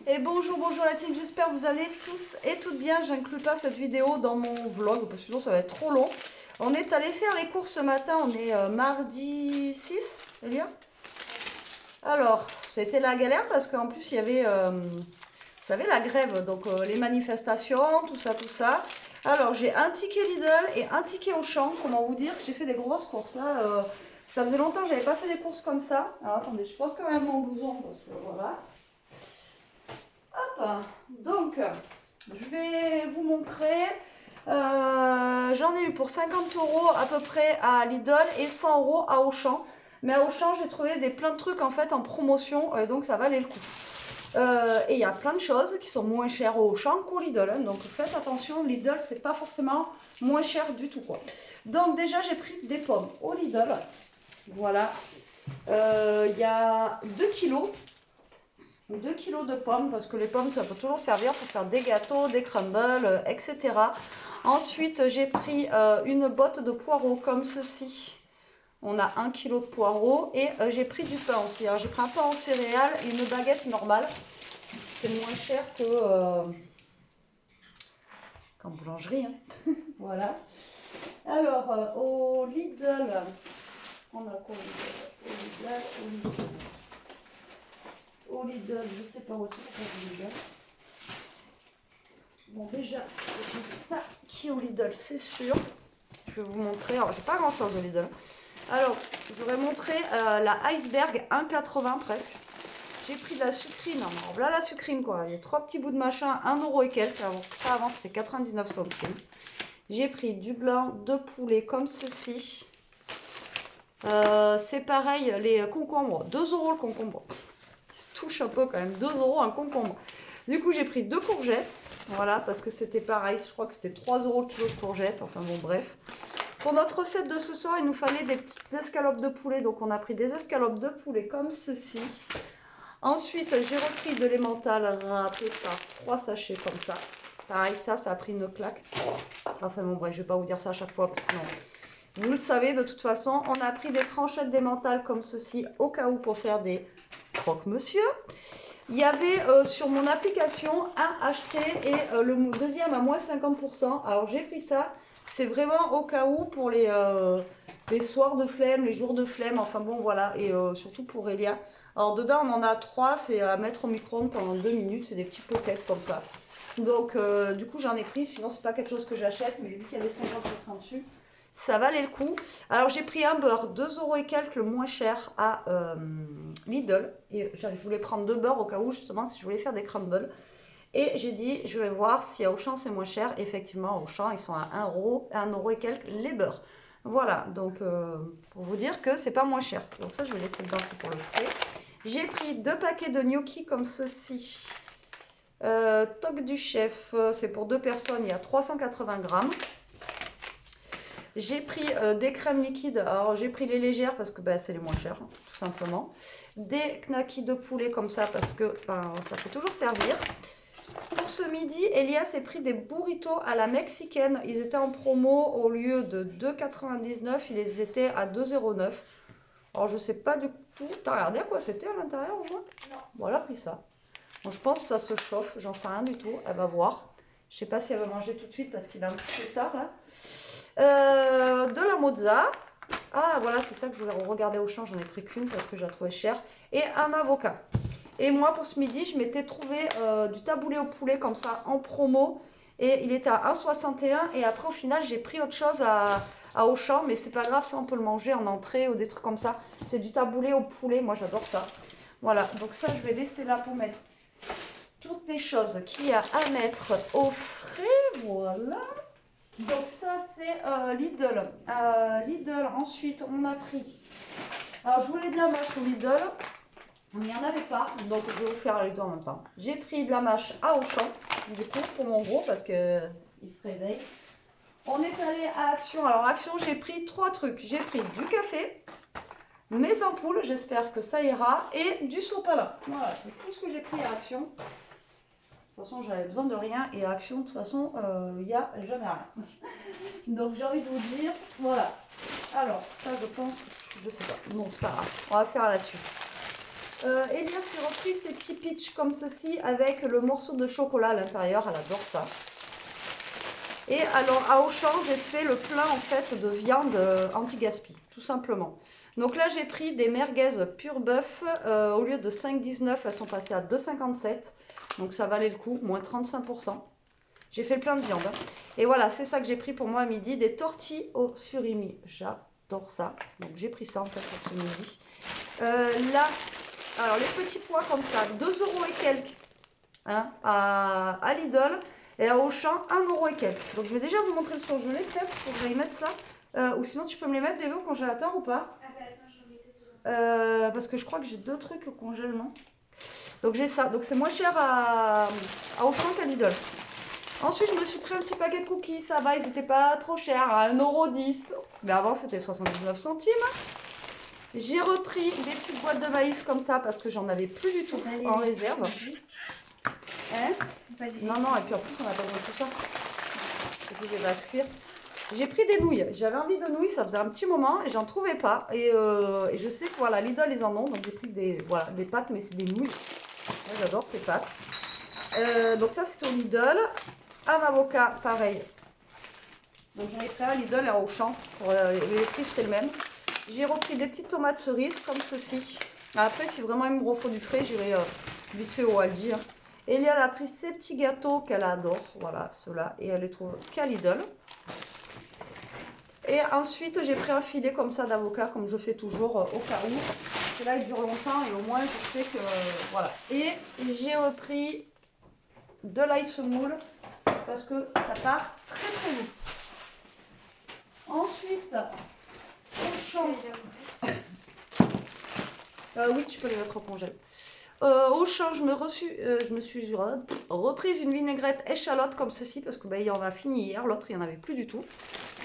Et bonjour, bonjour la team, j'espère que vous allez tous et toutes bien. J'inclus pas cette vidéo dans mon vlog parce que sinon ça va être trop long. On est allé faire les courses ce matin, on est mardi 6, Elia. Alors, ça a été la galère parce qu'en plus il y avait, vous savez, la grève, donc les manifestations, tout ça, tout ça. Alors j'ai un ticket Lidl et un ticket Auchan. Comment vous dire que j'ai fait des grosses courses là. Ça faisait longtemps que j'avais pas fait des courses comme ça. Alors attendez, je pose quand même mon blouson parce que voilà. Hop, donc je vais vous montrer. J'en ai eu pour 50 € à peu près à Lidl et 100 € à Auchan. Mais à Auchan, j'ai trouvé plein de trucs en fait en promotion, donc ça valait le coup. Et il y a plein de choses qui sont moins chères au Auchan qu'au Lidl. Hein, donc faites attention, Lidl, c'est pas forcément moins cher du tout, quoi. Donc déjà, j'ai pris des pommes au Lidl. Voilà. Il y a 2 kilos. 2 kilos de pommes, parce que les pommes, ça peut toujours servir pour faire des gâteaux, des crumbles, etc. Ensuite, j'ai pris une botte de poireaux comme ceci. On a 1 kg de poireaux et j'ai pris du pain aussi. Alors, j'ai pris un pain en céréales et une baguette normale. C'est moins cher qu'en boulangerie. Hein. Voilà. Alors, au Lidl, on a quoi au Lidl, je sais pas où c'est au Lidl. Bon, déjà, j'ai ça qui est au Lidl, c'est sûr. Je vais vous montrer. Alors, j'ai pas grand chose au Lidl. Alors, je voudrais montrer la iceberg 1,80 presque. J'ai pris de la sucrine. Alors, voilà la sucrine, quoi. Il y a 3 petits bouts de machin, 1 € et quelques. Alors, ça, avant, c'était 99 centimes. J'ai pris du blanc de poulet comme ceci. C'est pareil, les concombres. 2 € le concombre. Il se touche un peu quand même. 2 € un concombre. Du coup, j'ai pris 2 courgettes. Voilà, parce que c'était pareil. Je crois que c'était 3 € le kilo de courgettes. Enfin bon, bref. Pour notre recette de ce soir, il nous fallait des petites escalopes de poulet. Donc, on a pris des escalopes de poulet comme ceci. Ensuite, j'ai repris de l'emmental râpé par 3 sachets comme ça. Pareil, ça a pris une claque. Enfin bon, bref, je vais pas vous dire ça à chaque fois parce que sinon... Vous le savez, de toute façon, on a pris des tranchettes d'emmental comme ceci au cas où pour faire des croque-monsieur. Il y avait sur mon application un acheté et le deuxième à moins 50%. Alors j'ai pris ça. C'est vraiment au cas où pour les soirs de flemme, les jours de flemme. Enfin bon, voilà. Et surtout pour Elia. Alors dedans, on en a 3. C'est à mettre au micro-ondes pendant 2 minutes. C'est des petits pockets comme ça. Donc du coup, j'en ai pris. Sinon, c'est pas quelque chose que j'achète. Mais vu qu'il y avait 50% dessus, ça valait le coup. Alors j'ai pris un beurre, 2 € et quelques, le moins cher à Lidl. Et je voulais prendre 2 beurres au cas où justement si je voulais faire des crumbles. Et j'ai dit je vais voir si à Auchan c'est moins cher. Effectivement, à Auchan ils sont à 1 €, 1 € et quelques les beurres. Voilà, donc pour vous dire que c'est pas moins cher. Donc ça je vais laisser dedans pour le frais. J'ai pris 2 paquets de gnocchi comme ceci. Toc du chef, c'est pour 2 personnes, il y a 380 grammes. J'ai pris des crèmes liquides. Alors, j'ai pris les légères parce que c'est les moins chères, tout simplement. Des knackis de poulet comme ça parce que ça peut toujours servir. Pour ce midi, Elias s'est pris des burritos à la mexicaine. Ils étaient en promo au lieu de 2,99. Ils étaient à 2,09 €. Alors, je sais pas du tout. T'as regardé à quoi c'était à l'intérieur au moins? Non. Bon, elle a pris ça. Bon, je pense que ça se chauffe. J'en sais rien du tout. Elle va voir. Je sais pas si elle va manger tout de suite parce qu'il est un petit peu tard là. De la mozza. Ah voilà, c'est ça que je voulais regarder au champ, j'en ai pris qu'une parce que je la trouvais chère. Et un avocat. Et moi pour ce midi, je m'étais trouvé du taboulé au poulet comme ça en promo. Et il était à 1,61 €. Et après au final, j'ai pris autre chose à Auchan. Mais c'est pas grave, ça on peut le manger en entrée ou des trucs comme ça. C'est du taboulé au poulet, moi j'adore ça. Voilà, donc ça je vais laisser là pour mettre toutes les choses qu'il y a à mettre au frais. Voilà. Donc ça c'est Lidl. Lidl, ensuite on a pris. Alors je voulais de la mâche au Lidl. Il n'y en avait pas. Donc je vais vous faire les deux en même temps. J'ai pris de la mâche à Auchan. Du coup pour mon gros parce qu'il se réveille. On est allé à Action. Alors Action, j'ai pris 3 trucs. J'ai pris du café, mes ampoules, j'espère que ça ira, et du sopalin. Voilà, c'est tout ce que j'ai pris à Action. De toute façon, j'avais besoin de rien et à Action, de toute façon, il n'y a jamais rien. Donc, j'ai envie de vous dire, voilà. Alors, ça, je pense, je sais pas. Non, c'est pas grave. On va faire là-dessus. Elias s'est repris ses petits pitchs comme ceci avec le morceau de chocolat à l'intérieur. Elle adore ça. Et alors à Auchan, j'ai fait le plein en fait de viande anti-gaspi, tout simplement. Donc là, j'ai pris des merguez pur bœuf. Au lieu de 5,19, elles sont passées à 2,57. Donc ça valait le coup, moins 35%. J'ai fait le plein de viande. Hein. Et voilà, c'est ça que j'ai pris pour moi à midi. Des tortilles au surimi. J'adore ça. Donc j'ai pris ça en fait pour ce midi. Là, alors les petits pois comme ça, 2 € et quelques hein, à Lidl. Et à Auchan, 1 € et quelques. Donc je vais déjà vous montrer le surgelé peut-être pour que j'aille mettre ça. Ou sinon tu peux me les mettre bébé au congélateur ou pas? Parce que je crois que j'ai 2 trucs au congèlement. Donc j'ai ça. Donc c'est moins cher à Auchan qu'à Lidl. Ensuite je me suis pris un petit paquet de cookies. Ça va, ils n'étaient pas trop chers, à 1,10 €. Mais avant c'était 79 centimes. J'ai repris des petites boîtes de maïs comme ça parce que j'en avais plus du tout en réserve. Hein? Non, non, et puis en plus, on n'a pas besoin de tout ça. Et puis, je vais cuire. J'ai pris des nouilles. J'avais envie de nouilles, ça faisait un petit moment et j'en trouvais pas. Et je sais que voilà, Lidl, ils en ont. Donc, j'ai pris des pâtes, mais c'est des nouilles. Ouais, j'adore ces pâtes. Donc, ça, c'est au Lidl. Un avocat, pareil. Donc, j'en ai pris un Lidl et un Auchan. Les prix, c'était le même. J'ai repris des petites tomates cerises comme ceci. Après, si vraiment il me faut du frais, j'irai vite fait au Aldi. Hein. Elia a pris ces petits gâteaux qu'elle adore, voilà, ceux-là, et elle les trouve qu'à Lidl. Et ensuite, j'ai pris un filet comme ça d'avocat, comme je fais toujours au cas où. Celui-là, il dure longtemps et au moins, je sais que, voilà. Et j'ai repris de l'ice moule parce que ça part très très vite. Ensuite, Auchan. Oui, tu peux les mettre au congèle. Auchan, je me suis reprise une vinaigrette échalote comme ceci parce que il en a fini hier, l'autre il n'y en avait plus du tout.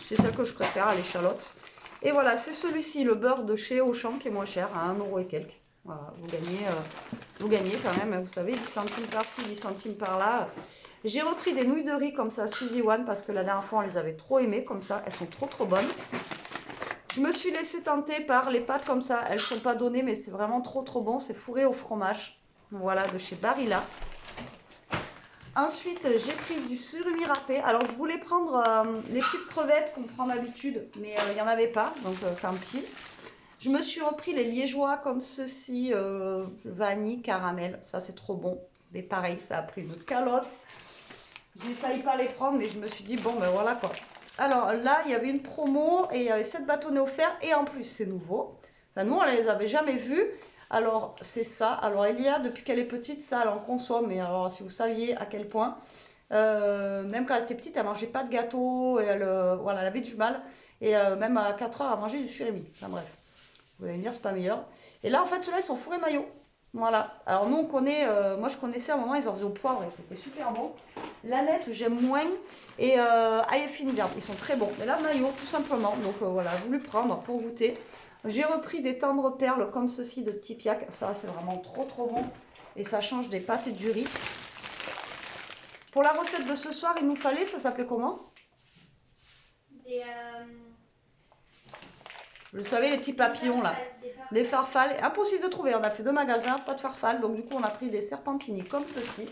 C'est celle que je préfère, l'échalote. Et voilà, c'est celui-ci, le beurre de chez Auchan qui est moins cher, à 1 € et quelques. Voilà, vous gagnez quand même, vous savez, 10 centimes par-ci, 10 centimes par-là. J'ai repris des nouilles de riz comme ça, Suzy One, parce que la dernière fois on les avait trop aimées comme ça, elles sont trop bonnes. Je me suis laissée tenter par les pâtes comme ça. Elles ne sont pas données, mais c'est vraiment trop bon. C'est fourré au fromage. Voilà, de chez Barilla. Ensuite, j'ai pris du surimi râpé. Alors, je voulais prendre les petites crevettes qu'on prend d'habitude, mais il n'y en avait pas, donc tant pis. Je me suis repris les liégeois comme ceci, vanille, caramel. Ça, c'est trop bon. Mais pareil, ça a pris une calotte. J'ai failli pas les prendre, mais je me suis dit, bon, ben voilà quoi. Alors là, il y avait une promo et il y avait 7 bâtonnets offerts et en plus, c'est nouveau. Enfin, nous, on ne les avait jamais vus. Alors, c'est ça. Alors, Elia, depuis qu'elle est petite, ça, elle en consomme. Mais alors, si vous saviez à quel point, même quand elle était petite, elle ne mangeait pas de gâteau. Et voilà, elle avait du mal. Et même à 4 heures, elle mangeait du surimi. Enfin bref, vous allez me dire, c'est pas meilleur. Et là, en fait, ceux-là, ils sont fourrés maillot. Voilà. Alors, nous, on connaît, moi, je connaissais à un moment, ils en faisaient au poivre et c'était super bon. La nette, j'aime moins. Et ail et fines herbes, ils sont très bons. Mais là, maillot, tout simplement. Donc voilà, j'ai voulu prendre pour goûter. J'ai repris des tendres perles comme ceci de Tipiak. Ça, c'est vraiment trop bon. Et ça change des pâtes et du riz. Pour la recette de ce soir, il nous fallait, ça s'appelait comment? Vous savez, les petits papillons là. Des farfales. Impossible de trouver. On a fait 2 magasins, pas de farfales. Donc du coup, on a pris des serpentini comme ceci.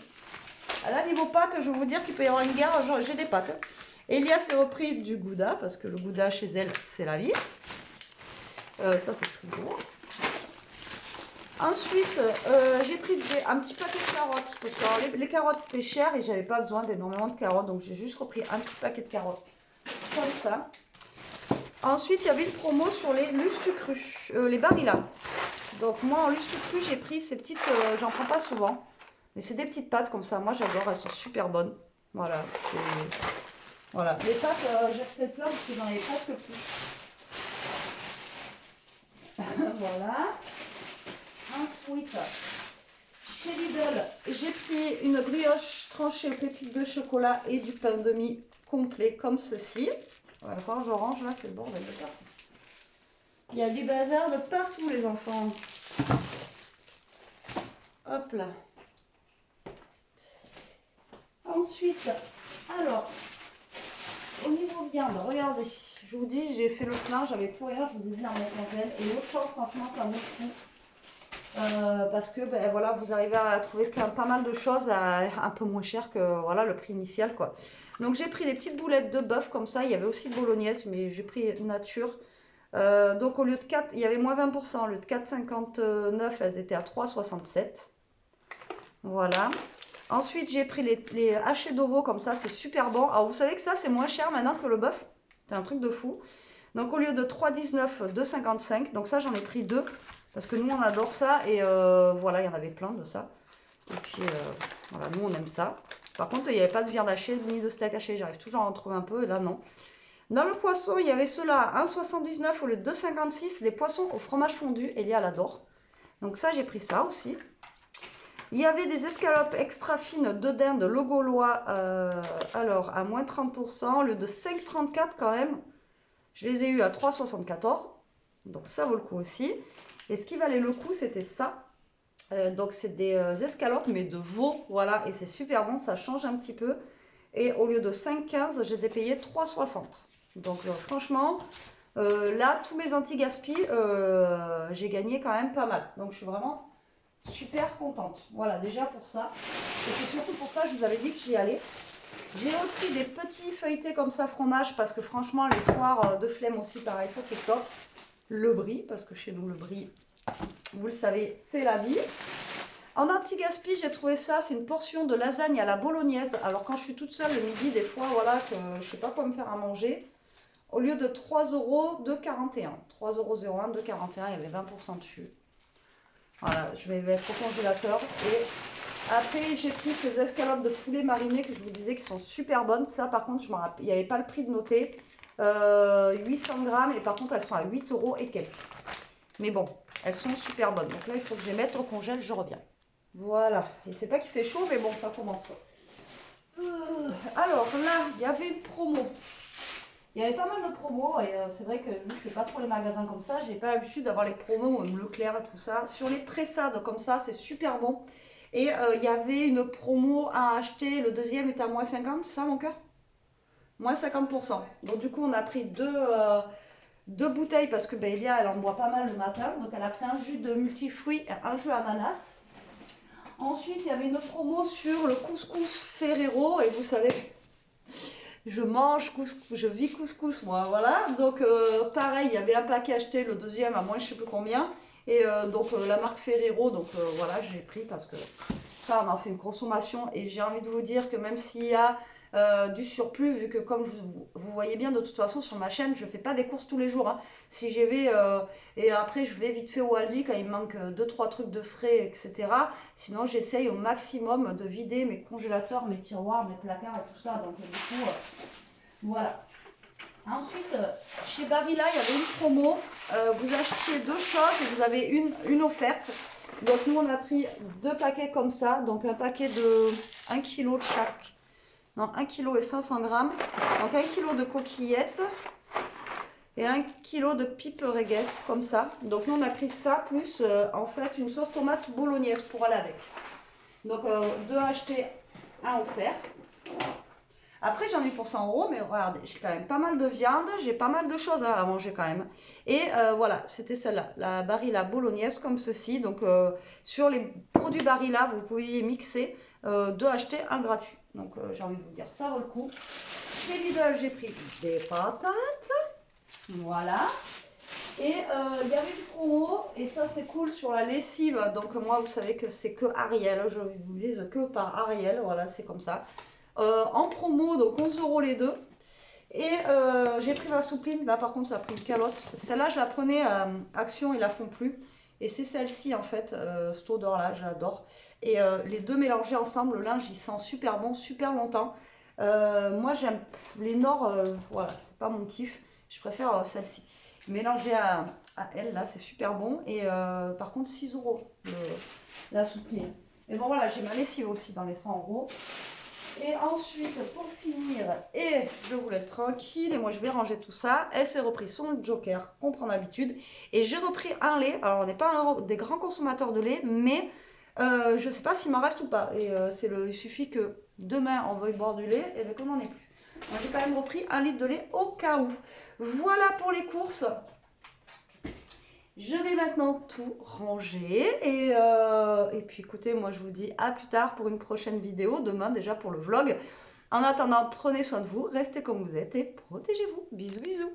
Là, niveau pâtes, je vais vous dire qu'il peut y avoir une guerre. J'ai des pâtes. Elia s'est repris du gouda parce que le gouda chez elle, c'est la vie. Ça, c'est toujours. Ensuite, j'ai pris un petit paquet de carottes parce que les carottes c'était cher et j'avais pas besoin d'énormément de carottes. Donc, j'ai juste repris un petit paquet de carottes comme ça. Ensuite, il y avait une promo sur les lustucrus, les Barilla. Donc, moi, en lustucru, j'ai pris ces petites, j'en prends pas souvent. Mais c'est des petites pâtes comme ça. Moi, j'adore. Elles sont super bonnes. Voilà. Voilà. Les pâtes, j'ai fait plein parce que j'en avais presque plus. Voilà. Ensuite, chez Lidl, j'ai pris une brioche tranchée aux pépites de chocolat et du pain de mie complet comme ceci. Voilà, quand je range là, c'est le bordel de partout. Il y a du bazar de partout, les enfants. Hop là. Ensuite, alors, au niveau viande, regardez, je vous dis, j'ai fait le plein, j'avais plus rien, je vous ai dit dans mon congèle. Et l'autre chose, franchement, ça vaut le coup. Parce que ben, voilà, vous arrivez à trouver pas mal de choses à un peu moins cher que voilà, le prix initial, quoi. Donc j'ai pris des petites boulettes de bœuf comme ça. Il y avait aussi de bolognaise, mais j'ai pris nature. Donc au lieu de 4, il y avait moins 20%. Au lieu de 4,59, elles étaient à 3,67. Voilà. Ensuite, j'ai pris les hachés de veau comme ça, c'est super bon. Alors vous savez que ça, c'est moins cher maintenant que le bœuf. C'est un truc de fou. Donc au lieu de 3,19, 2,55. Donc ça, j'en ai pris deux. Parce que nous, on adore ça. Et voilà, il y en avait plein de ça. Et puis voilà, nous, on aime ça. Par contre, il n'y avait pas de viande hachée ni de steak haché. J'arrive toujours à en trouver un peu. Et là, non. Dans le poisson, il y avait ceux-là à 1,79 au lieu de 2,56. Des poissons au fromage fondu. Elia l'adore. Donc ça, j'ai pris ça aussi. Il y avait des escalopes extra fines de dinde, le gaulois, alors à moins 30%, le de 5,34 quand même. Je les ai eu à 3,74. Donc ça vaut le coup aussi. Et ce qui valait le coup, c'était ça. Donc c'est des escalopes, mais de veau, voilà. Et c'est super bon, ça change un petit peu. Et au lieu de 5,15, je les ai payés 3,60. Donc franchement, là, tous mes anti-gaspi, j'ai gagné quand même pas mal. Donc je suis vraiment super contente. Voilà, déjà pour ça. Et c'est surtout pour ça que je vous avais dit que j'y allais. J'ai repris des petits feuilletés comme ça fromage parce que franchement les soirs de flemme aussi pareil, ça c'est top. Le brie, parce que chez nous le brie, vous le savez, c'est la vie. En anti-gaspi, j'ai trouvé ça, c'est une portion de lasagne à la bolognaise. Alors quand je suis toute seule le midi, des fois voilà que je sais pas quoi me faire à manger. Au lieu de 3 euros, 2,41. 3,01 €, 2,41, il y avait 20% dessus. Voilà, je vais mettre au congélateur. Et après, j'ai pris ces escalopes de poulet mariné que je vous disais qui sont super bonnes. Ça, par contre, je me rappelle, il n'y avait pas le prix de noter. 800 grammes et par contre, elles sont à 8 euros et quelques. Mais bon, elles sont super bonnes. Donc là, il faut que je les mette au congèle, je reviens. Voilà. Et c'est pas qu'il fait chaud, mais bon, ça commence. Alors là, il y avait une promo. Il y avait pas mal de promos et c'est vrai que je ne fais pas trop les magasins comme ça. J'ai pas l'habitude d'avoir les promos Leclerc et tout ça. Sur les pressades comme ça, c'est super bon. Et il y avait une promo à acheter. Le deuxième était à moins 50, c'est ça mon cœur? Moins 50%. Donc du coup, on a pris deux bouteilles parce que Elia, elle en boit pas mal le matin. Donc elle a pris un jus de multifruits et un jus ananas. Ensuite, il y avait une promo sur le couscous Ferrero. Et vous savez, je mange couscous, je vis couscous moi, voilà. Donc pareil, il y avait un paquet acheté, le deuxième à moins je sais plus combien. Et donc la marque Ferrero, donc voilà, j'ai pris parce que ça, on en fait une consommation. Et j'ai envie de vous dire que même s'il y a du surplus, vu que comme vous voyez bien de toute façon sur ma chaîne, je fais pas des courses tous les jours. Hein. Si j'y vais, et après je vais vite fait au Aldi quand il me manque 2-3 trucs de frais, etc. Sinon j'essaye au maximum de vider mes congélateurs, mes tiroirs, mes placards et tout ça. Donc du coup, voilà. Ensuite, chez Barilla, il y avait une promo. Vous achetiez deux choses et vous avez une offerte. Donc nous, on a pris deux paquets comme ça. Donc un paquet de 1 kg chaque. Non, 1 kg et 500 grammes. Donc 1 kg de coquillettes et 1 kg de pipereguettes comme ça. Donc nous, on a pris ça plus en fait une sauce tomate bolognaise pour aller avec. Donc deux achetés, un offert. Après, j'en ai pour 100 euros, mais regardez, j'ai quand même pas mal de viande, j'ai pas mal de choses à manger quand même. Et voilà, c'était celle-là, la Barilla bolognaise comme ceci. Donc, sur les produits Barilla, vous pouvez mixer, deux acheter, un gratuit. Donc, j'ai envie de vous dire, ça vaut le coup. Chez Lidl, j'ai pris des patates. Voilà. Et il y avait une promo, et ça c'est cool sur la lessive. Donc, moi, vous savez que c'est que Ariel. Je vous le dis que par Ariel. Voilà, c'est comme ça. En promo, donc 11 € les deux. Et j'ai pris ma soupline, là par contre ça a pris une calotte. Celle-là je la prenais à Action, ils la font plus. Et c'est celle-ci en fait, cette odeur-là, j'adore. Et les deux mélangés ensemble, le linge il sent super bon, super longtemps. Moi j'aime les Nord, voilà, c'est pas mon kiff. Je préfère celle-ci. Mélangée à elle, là c'est super bon. Et par contre 6 € la soupline. Et bon voilà, j'ai ma lessive aussi dans les 100 €. Et ensuite, pour finir, et je vous laisse tranquille, et moi je vais ranger tout ça, elle s'est repris son joker, qu'on prend d'habitude, et j'ai repris un lait. Alors on n'est pas des grands consommateurs de lait, mais je ne sais pas s'il m'en reste ou pas. Et il suffit que demain on veuille boire du lait, et bien qu'on n'en ait plus. Moi j'ai quand même repris 1 litre de lait au cas où. Voilà pour les courses. Je vais maintenant tout ranger et puis écoutez, moi je vous dis à plus tard pour une prochaine vidéo, demain déjà pour le vlog. En attendant, prenez soin de vous, restez comme vous êtes et protégez-vous. Bisous bisous.